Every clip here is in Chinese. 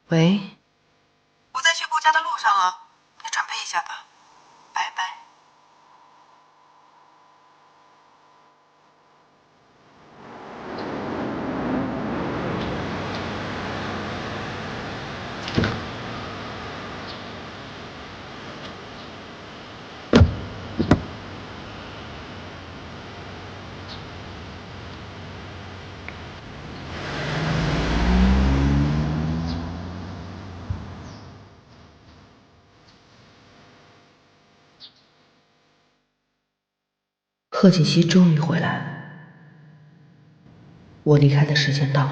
喂，我在去顾家的路上了，你准备一下吧，拜拜。贺锦熙终于回来了，我离开的时间到了。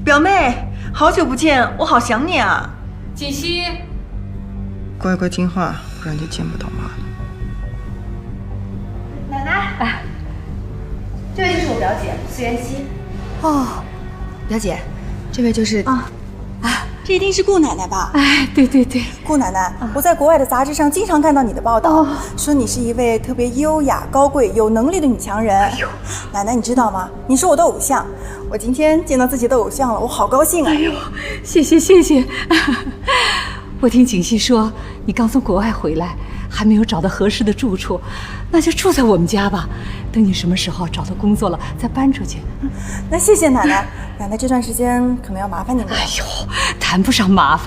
表妹，好久不见，我好想你啊！锦溪，乖乖听话，不然就见不到妈了。奶奶，这位就是我表姐苏妍希。哦，表姐，这位就是这一定是顾奶奶吧？哎，对对对，顾奶奶，我在国外的杂志上经常看到你的报道，说你是一位特别优雅、高贵、有能力的女强人。奶奶，你知道吗？你是我的偶像，我今天见到自己的偶像了，我好高兴啊！谢谢谢谢。我听锦溪说你刚从国外回来，还没有找到合适的住处，那就住在我们家吧。等你什么时候找到工作了，再搬出去。那谢谢奶奶，奶奶这段时间可能要麻烦你们了。哎呦，谈不上麻烦。